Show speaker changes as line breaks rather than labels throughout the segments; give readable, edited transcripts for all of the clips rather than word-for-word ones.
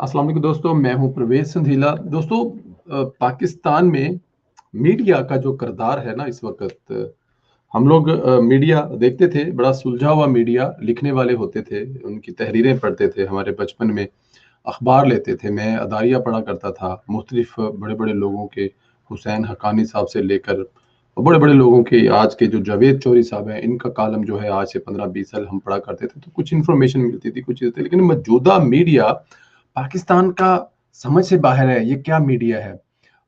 अस्सलाम वालेकुम दोस्तों, मैं हूं प्रवेश संधीला। दोस्तों, पाकिस्तान में मीडिया का जो किरदार है ना, इस वक्त हम लोग मीडिया देखते थे, बड़ा सुलझा हुआ मीडिया, लिखने वाले होते थे, उनकी तहरीरें पढ़ते थे। हमारे बचपन में अखबार लेते थे, मैं अदारिया पढ़ा करता था, मुख्तलिफ बड़े बड़े लोगों के, हुसैन हक्कानी साहब से लेकर बड़े बड़े लोगों के, आज के जो जावेद चौधरी साहब हैं, इनका कॉलम जो है आज से 15-20 साल हम पढ़ा करते थे, तो कुछ इन्फॉर्मेशन मिलती थी, कुछ चीज़ें थी। लेकिन मौजूदा मीडिया पाकिस्तान का समझ से बाहर है। ये क्या मीडिया है?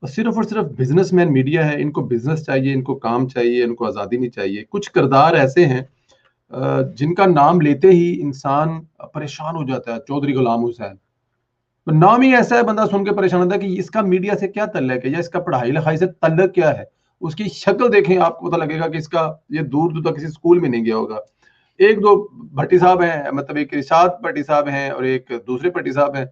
और सिर्फ बिजनेसमैन मीडिया है। इनको बिजनेस चाहिए, इनको काम चाहिए, इनको आज़ादी नहीं चाहिए। कुछ किरदार ऐसे हैं जिनका नाम लेते ही इंसान परेशान हो जाता है। चौधरी गुलाम हुसैन, तो नाम ही ऐसा है, बंदा सुन के परेशान होता है कि इसका मीडिया से क्या तल्लक है या इसका पढ़ाई लिखाई से तल्लक क्या है। उसकी शक्ल देखें, आपको पता लगेगा कि इसका ये दूर दूर तक किसी स्कूल में नहीं गया होगा। एक दो भट्टी साहब हैं, मतलब एक इरशाद भट्टी साहब हैं और एक दूसरे भट्टी साहब हैं।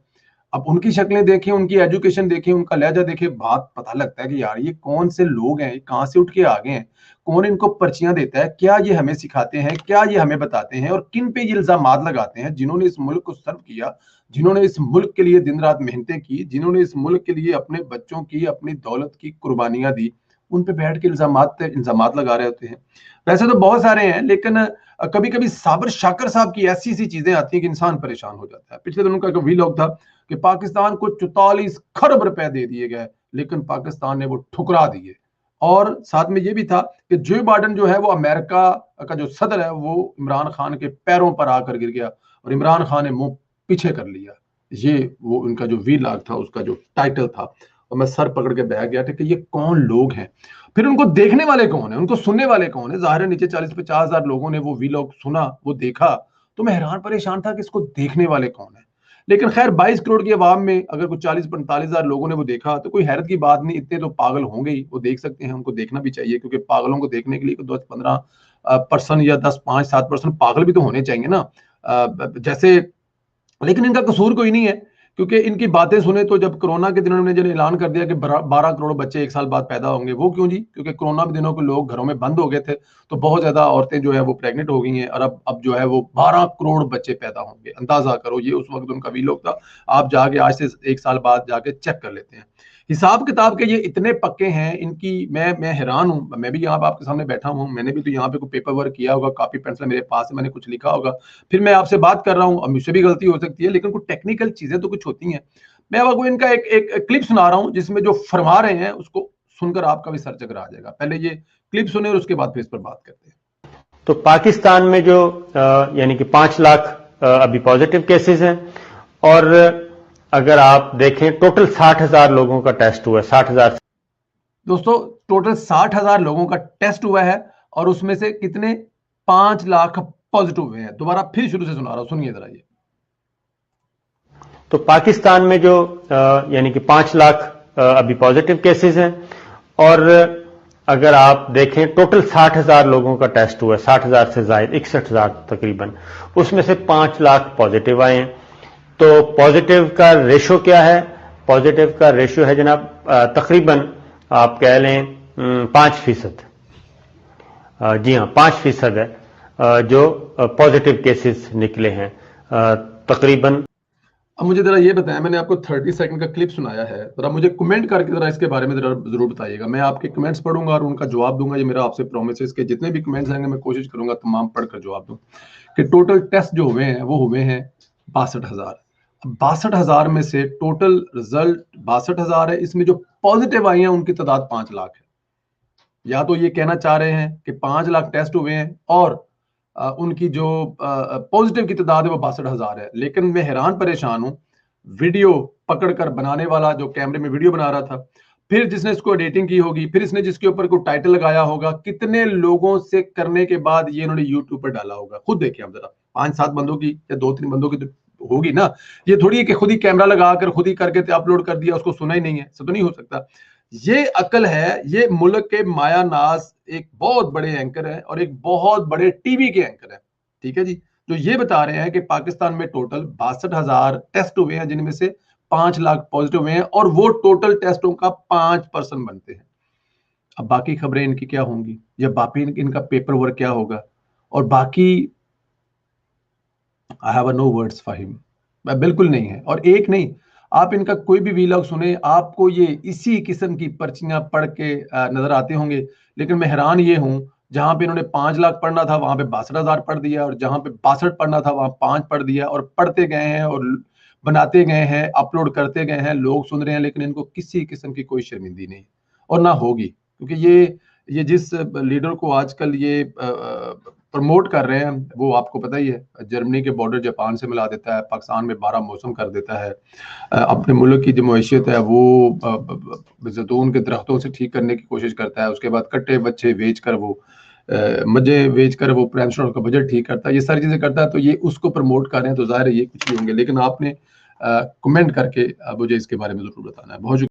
अब उनकी शक्लें देखें, उनकी एजुकेशन देखें, उनका लहजा देखें, बात पता लगता है कि यार ये कौन से लोग हैं, ये कहाँ से उठ के आ गए हैं, कौन इनको पर्चियां देता है, क्या ये हमें सिखाते हैं, क्या ये हमें बताते हैं और किन पे ये इल्जामात लगाते हैं, जिन्होंने इस मुल्क को सर्व किया, जिन्होंने इस मुल्क के लिए दिन रात मेहनतें की, जिन्होंने इस मुल्क के लिए अपने बच्चों की, अपनी दौलत की कुर्बानियां दी, उन पे बैठ के इल्जामात लगा रहे होते हैं। वैसे तो बहुत सारे हैं, लेकिन कभी कभी साबिर शाकर साहब की ऐसी ऐसी चीजें आती हैं कि इंसान परेशान हो जाता है। पिछले दिनों का एक वीलॉग था कि पाकिस्तान को 44 खरब रुपए दे दिए गए, लेकिन पाकिस्तान ने वो ठुकरा दिए। और साथ में ये भी था कि जो बाइडेन जो है वो अमेरिका का जो सदर है, वो इमरान खान के पैरों पर आकर गिर गया और इमरान खान ने मुंह पीछे कर लिया। ये वो उनका जो वीलॉग था, उसका जो टाइटल था, और मैं सर पकड़ के बैठ गया था कि ये कौन लोग हैं, फिर उनको देखने वाले कौन है, उनको सुनने वाले कौन है। जाहिर है नीचे 40-50 हजार लोगों ने वो वीलॉग सुना, वो देखा, तो मैं हैरान परेशान था कि इसको देखने वाले कौन है। लेकिन खैर 22 करोड़ की आवाम में अगर कुछ 40-45 हजार लोगों ने वो देखा, तो कोई हैरत की बात नहीं। इतने तो पागल होंगे ही, वो देख सकते हैं, उनको देखना भी चाहिए, क्योंकि पागलों को देखने के लिए 10-15% या 10-5-7% पागल भी तो होने चाहिए ना। जैसे, लेकिन इनका कसूर कोई नहीं है, क्योंकि इनकी बातें सुने तो जब कोरोना के दिनों में जब ऐलान कर दिया कि 12 करोड़ बच्चे एक साल बाद पैदा होंगे, वो क्यों जी? क्योंकि कोरोना के दिनों को लोग घरों में बंद हो गए थे, तो बहुत ज्यादा औरतें जो है वो प्रेग्नेंट हो गई हैं, और अब जो है वो 12 करोड़ बच्चे पैदा होंगे। अंदाजा करो, ये उस वक्त उनका वीलॉग था। आप जाके आज से एक साल बाद जाके चेक कर लेते हैं। हिसाब किताब के ये इतने पक्के हैं इनकी, मैं हैरान हूं। मैं भी यहाँ पे आपके सामने बैठा हूँ, मैंने भी तो यहाँ पे कोई पेपर वर्क किया होगा, कॉपी पेंसिल मेरे पास है, मैंने कुछ लिखा होगा, फिर मैं आपसे बात कर रहा हूँ। अब मुझसे भी गलती हो सकती है, लेकिन कुछ टेक्निकल चीजें तो कुछ होती हैं। मैं अब आपको इनका एक क्लिप सुना रहा हूँ, जिसमें जो फरमा रहे हैं उसको सुनकर आपका भी सर चकरा जाएगा। पहले ये क्लिप सुने और उसके बाद फिर इस पर बात करते हैं।
तो पाकिस्तान में जो यानी कि 5 लाख अभी पॉजिटिव केसेस हैं, और अगर आप देखें टोटल 60,000 लोगों का टेस्ट हुआ है। 60,000
दोस्तों, टोटल 60,000 लोगों का टेस्ट हुआ है और उसमें से कितने? 5 लाख पॉजिटिव हुए हैं। दोबारा फिर शुरू से सुना रहा हूं, सुनिए जरा ये।
तो पाकिस्तान में जो यानी कि 5 लाख अभी पॉजिटिव केसेस हैं, और अगर आप देखें टोटल 60,000 लोगों का टेस्ट हुआ है। 60,000 से जायद 61,000 तकरीबन, उसमें से 5 लाख पॉजिटिव आए हैं। तो पॉजिटिव का रेशो क्या है? पॉजिटिव का रेशो है जनाब तकरीबन आप कह लें 5%। जी हाँ, 5% है जो पॉजिटिव केसेस निकले हैं तकरीबन।
अब मुझे जरा ये बताएं, मैंने आपको 30 सेकंड का क्लिप सुनाया है, जरा मुझे कमेंट करके जरा इसके बारे में जरा जरूर बताइएगा। मैं आपके कमेंट्स पढ़ूंगा और उनका जवाब दूंगा। ये मेरा आपसे प्रॉमिस है, इसके जितने भी कमेंट्स आएंगे मैं कोशिश करूंगा तमाम पढ़कर जवाब दूं। कि टोटल टेस्ट जो हुए हैं वो हुए हैं 62,000। 62,000 में से टोटल रिजल्ट 62,000 है। इसमें जो पॉजिटिव आई हैं उनकी तादाद 5 लाख है। या तो ये कहना चाह रहे हैं कि 5 लाख टेस्ट हुए हैं और उनकी जो पॉजिटिव की तादाद है वो 62,000 है। लेकिन मैं हैरान परेशान हूं, वीडियो पकड़कर बनाने वाला जो कैमरे में वीडियो बना रहा था, फिर जिसने इसको एडिटिंग की होगी, फिर इसने जिसके ऊपर कोई टाइटल लगाया होगा, कितने लोगों से करने के बाद ये इन्होंने यूट्यूब पर डाला होगा। खुद देखिए आप जरा, 5-7 बंदों की या 2-3 बंदों की तो होगी ना। ये थोड़ी है कि खुद ही कैमरा लगाकर खुद ही करके अपलोड कर दिया, उसको सुना ही नहीं है, सब तो नहीं हो सकता। ये अकल है। ये मुल्क के माया नाज एक बहुत बड़े एंकर है और एक बहुत बड़े टीवी के एंकर है, ठीक है जी, जो ये बता रहे हैं कि पाकिस्तान में टोटल 62,000 टेस्ट हुए हैं, जिनमें से 5 लाख पॉजिटिव हुए हैं, और वो टोटल टेस्टों का 5% बनते हैं। अब बाकी खबरें इनकी क्या होंगी, या बाकी इनका पेपर वर्क क्या होगा, और बाकी I have no words for him. बिल्कुल नहीं है। और एक नहीं, आप इनका कोई भी वीलॉग सुने, आपको ये इसी किस्म की पर्चियां पढ़ के नजर आते होंगे। लेकिन मैं हैरान ये हूं, जहां पे इन्होंने 5 लाख पढ़ना था वहां पे 62,000 पढ़ दिया, और जहां पे 62 पढ़ना था वहां 5 पढ़ दिया, और पढ़ते गए हैं और बनाते गए हैं, अपलोड करते गए हैं, लोग सुन रहे हैं, लेकिन इनको किसी किस्म की कोई शर्मिंदगी नहीं और ना होगी। क्योंकि ये जिस लीडर को आजकल ये प्रमोट कर रहे हैं, वो आपको पता ही है, जर्मनी के बॉर्डर जापान से मिला देता है, पाकिस्तान में 12 मौसम कर देता है, अपने मुल्क की जो मईशत है वो जैतून के दरख्तों से ठीक करने की कोशिश करता है, उसके बाद कट्टे बच्चे बेच कर वो मजे बेच कर वो प्राइम मिनिस्टर का बजट ठीक करता है, ये सारी चीजें करता है। तो ये उसको प्रमोट कर रहे हैं, तो जाहिर है ये कुछ भी होंगे। लेकिन आपने कमेंट करके मुझे इसके बारे में जरूर बताना है। बहुत